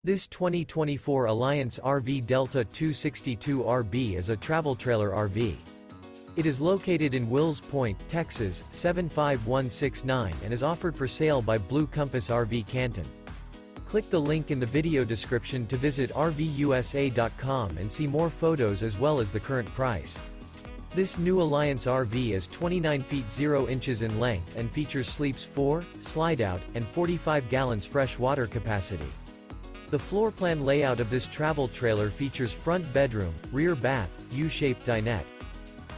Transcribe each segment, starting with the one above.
This 2024 Alliance RV Delta 262RB is a travel trailer RV. It is located in Wills Point, Texas, 75169 and is offered for sale by Blue Compass RV Canton. Click the link in the video description to visit RVUSA.com and see more photos as well as the current price. This new Alliance RV is 29 feet 0 inches in length and features sleeps 4, Slideout, and 45 gallons fresh water capacity. The floor plan layout of this travel trailer features front bedroom, rear bath, U-shaped dinette.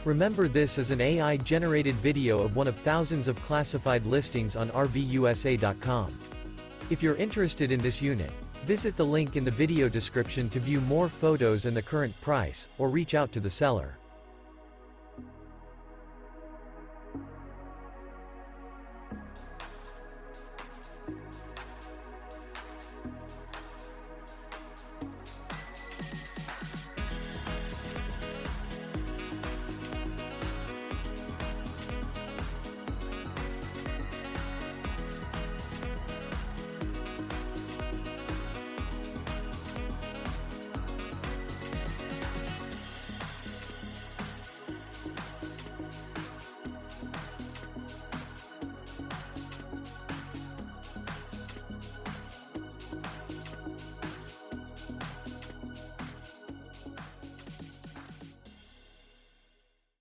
Remember, this is an AI-generated video of one of thousands of classified listings on RVUSA.com. If you're interested in this unit, visit the link in the video description to view more photos and the current price, or reach out to the seller.